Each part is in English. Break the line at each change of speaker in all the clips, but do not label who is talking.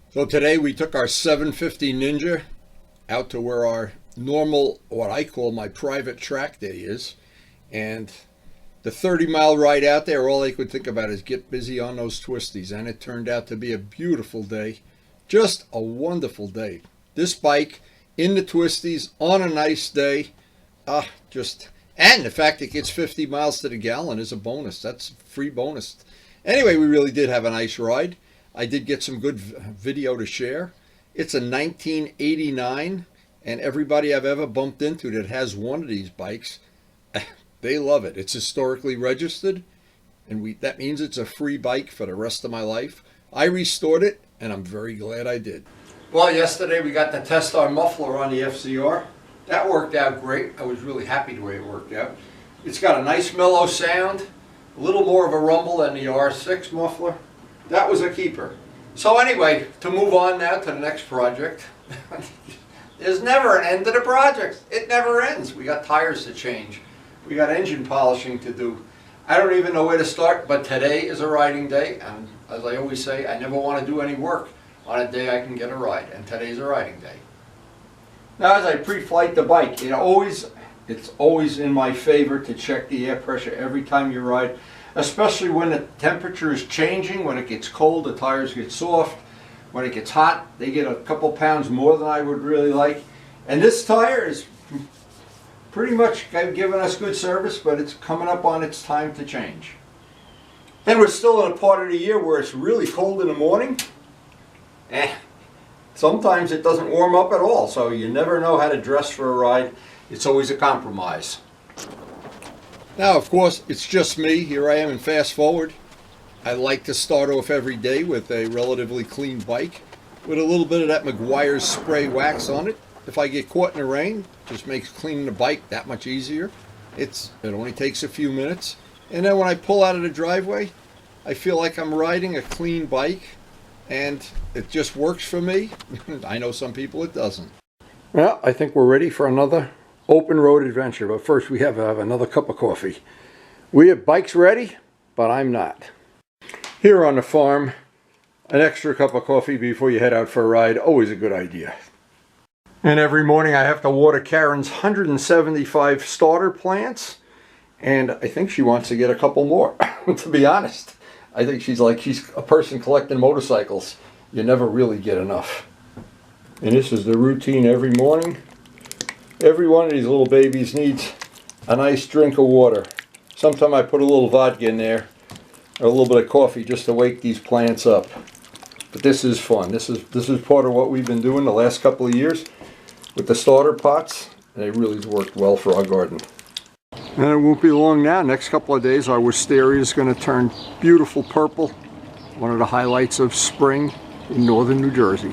So today we took our 750 Ninja out to where our normal, what I call my private track day is. And the 30-mile ride out there, all I could think about is get busy on those twisties. And it turned out to be a beautiful day. Just a wonderful day. This bike in the twisties on a nice day. And the fact it gets 50 miles to the gallon is a bonus. That's a free bonus. Anyway, we really did have a nice ride. I did get some good video to share. It's a 1989, and everybody I've ever bumped into that has one of these bikes, they love it. It's historically registered, and that means it's a free bike for the rest of my life. I restored it, and I'm very glad I did. Well, yesterday we got to test our muffler on the FCR. That worked out great. I was really happy the way it worked out. It's got a nice mellow sound, a little more of a rumble than the R6 muffler. That was a keeper. So anyway, to move on now to the next project. There's never an end to the project. It never ends. We got tires to change. We got engine polishing to do. I don't even know where to start, but today is a riding day. And as I always say, I never want to do any work on a day I can get a ride. And today's a riding day. Now as I pre-flight the bike, it's always in my favor to check the air pressure every time you ride. Especially when the temperature is changing. When it gets cold, the tires get soft. When it gets hot, they get a couple pounds more than I would really like. And this tire is pretty much giving us good service, but it's coming up on its time to change. Then we're still in a part of the year where it's really cold in the morning. Sometimes it doesn't warm up at all, so you never know how to dress for a ride. It's always a compromise. Now, of course, it's just me. Here I am in fast forward. I like to start off every day with a relatively clean bike with a little bit of that Meguiar's spray wax on it. If I get caught in the rain, it just makes cleaning the bike that much easier. It only takes a few minutes. And then when I pull out of the driveway, I feel like I'm riding a clean bike, and it just works for me. I know some people it doesn't. Well, I think we're ready for another open road adventure, but first we have to have another cup of coffee. We have bikes ready, but I'm not. Here on the farm, an extra cup of coffee before you head out for a ride, always a good idea. And every morning I have to water Karen's 175 starter plants, and I think she wants to get a couple more, to be honest. I think she's a person collecting motorcycles. You never really get enough. And this is the routine every morning. Every one of these little babies needs a nice drink of water. Sometimes I put a little vodka in there, or a little bit of coffee just to wake these plants up. But this is fun. This is part of what we've been doing the last couple of years with the starter pots, and it really has worked well for our garden. And it won't be long now. Next couple of days, our wisteria is going to turn beautiful purple. One of the highlights of spring in northern New Jersey.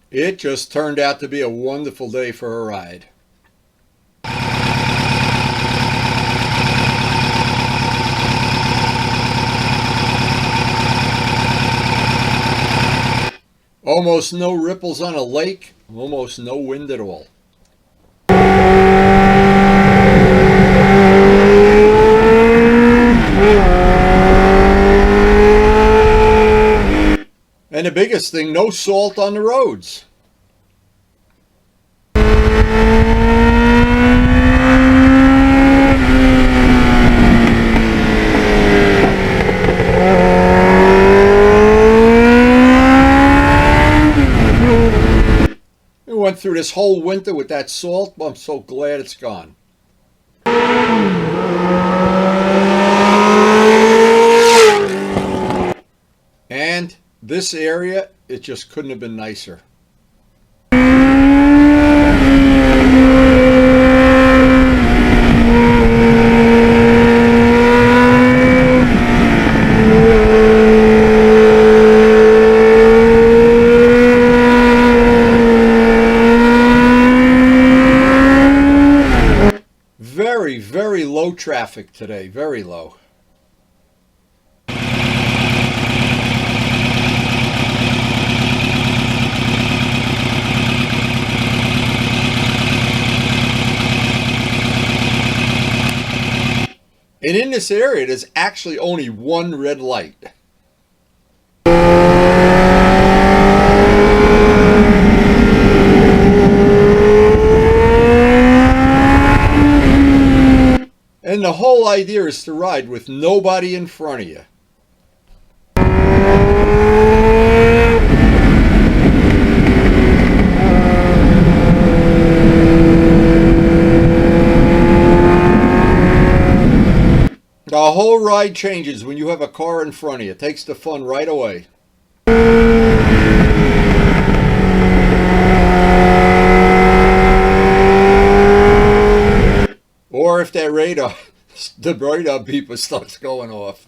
It just turned out to be a wonderful day for a ride. Almost no ripples on a lake, almost no wind at all. And the biggest thing, no salt on the roads. went through this whole winter with that salt. I'm so glad it's gone. And this area, it just couldn't have been nicer. Very, very low traffic today, very low. And in this area, there's actually only one red light. And the whole idea is to ride with nobody in front of you. The whole ride changes when you have a car in front of you. It takes the fun right away. Or if that radar, the radar beeper starts going off.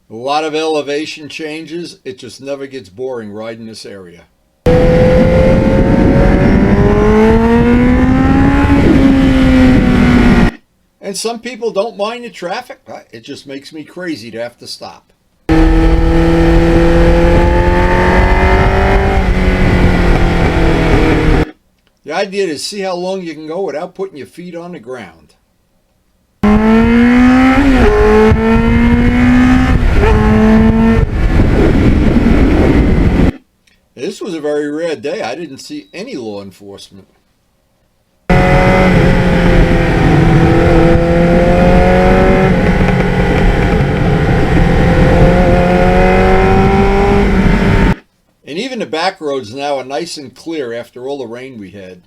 A lot of elevation changes. It just never gets boring riding this area. And some people don't mind the traffic. It just makes me crazy to have to stop. The idea is see how long you can go without putting your feet on the ground. This was a very rare day. I didn't see any law enforcement. And even the back roads now are nice and clear after all the rain we had.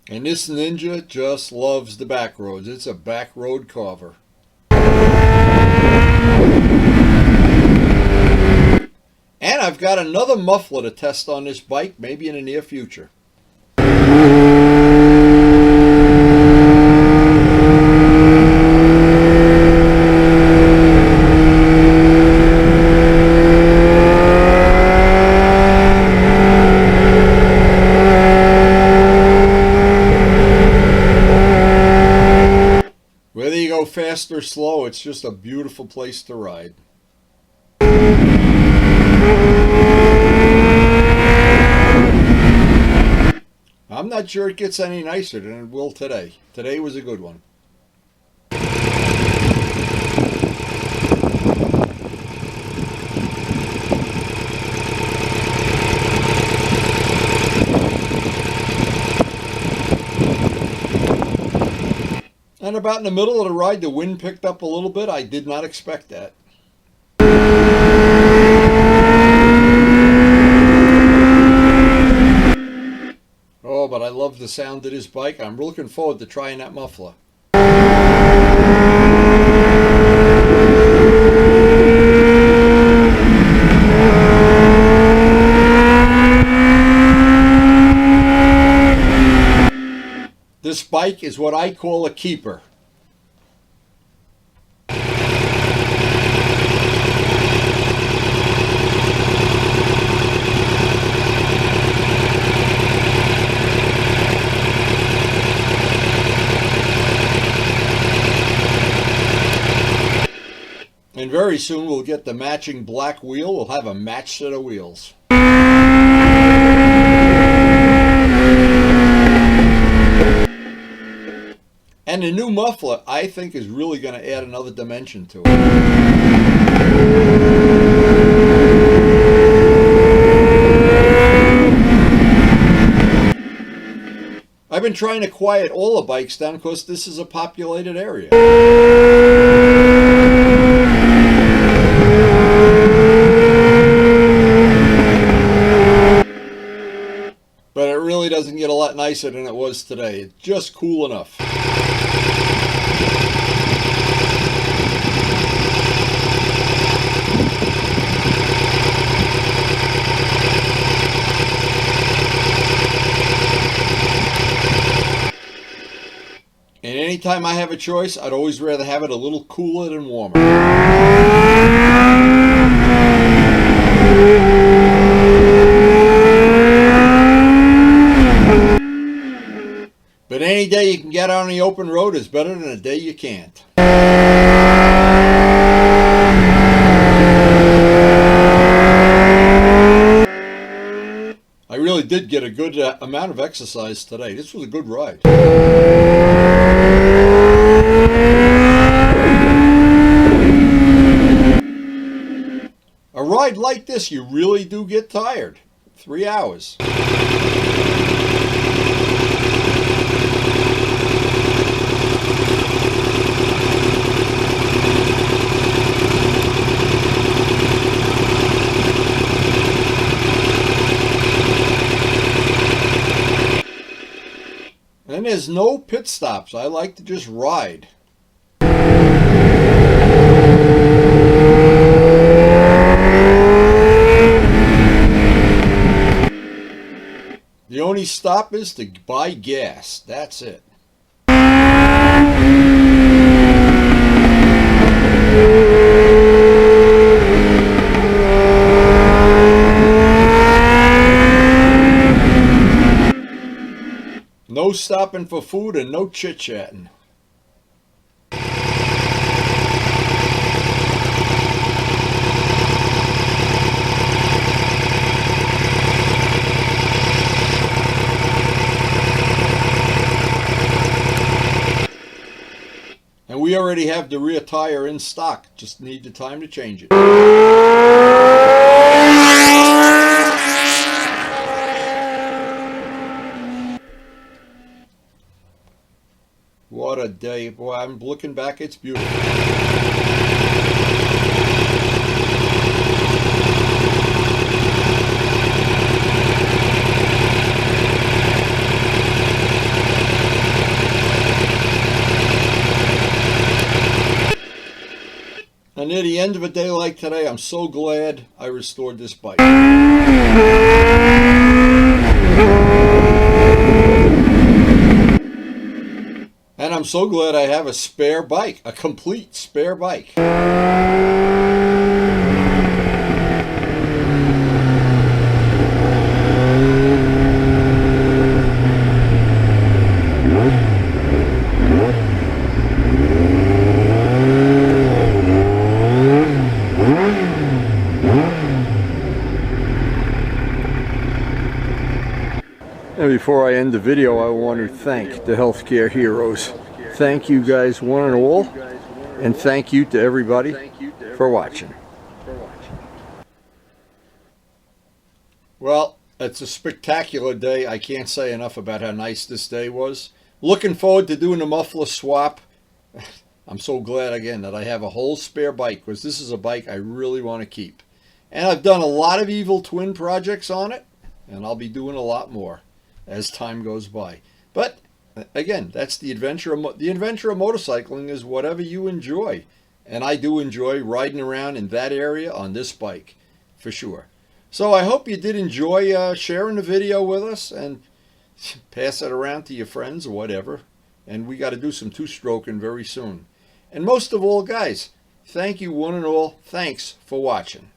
And this Ninja just loves the back roads. It's a back road carver. And I've got another muffler to test on this bike, maybe in the near future. Whether you go fast or slow, it's just a beautiful place to ride. I'm not sure it gets any nicer than it will today. Today was a good one. And about in the middle of the ride, the wind picked up a little bit. I did not expect that. Oh, but I love the sound of this bike. I'm looking forward to trying that muffler. This bike is what I call a keeper. And very soon we'll get the matching black wheel. We'll have a matched set of wheels. And the new muffler, I think, is really going to add another dimension to it. I've been trying to quiet all the bikes down because this is a populated area. But it really doesn't get a lot nicer than it was today. It's just cool enough. And anytime I have a choice, I'd always rather have it a little cooler than warmer. But any day you can get on the open road is better than a day you can't. I really did get a good amount of exercise today. This was a good ride. A ride like this, you really do get tired. 3 hours. And there's no pit stops. I like to just ride. The only stop is to buy gas. That's it. No stopping for food and no chit-chatting. And we already have the rear tire in stock. Just need the time to change it. What a day. Boy, I'm looking back, it's beautiful. And near the end of a day like today, I'm so glad I restored this bike. And I'm so glad I have a spare bike, a complete spare bike. And before I end the video, I want to thank the healthcare heroes. Thank you guys one and all, and thank you to everybody for watching. Well, it's a spectacular day. I can't say enough about how nice this day was. Looking forward to doing the muffler swap. I'm so glad again that I have a whole spare bike, because this is a bike I really want to keep. And I've done a lot of Evil Twin projects on it, and I'll be doing a lot more as time goes by. But again, that's the adventure. The adventure of motorcycling is whatever you enjoy. And I do enjoy riding around in that area on this bike, for sure. So I hope you did enjoy sharing the video with us, and pass it around to your friends or whatever. And we got to do some two-stroking very soon. And most of all, guys, thank you one and all. Thanks for watching.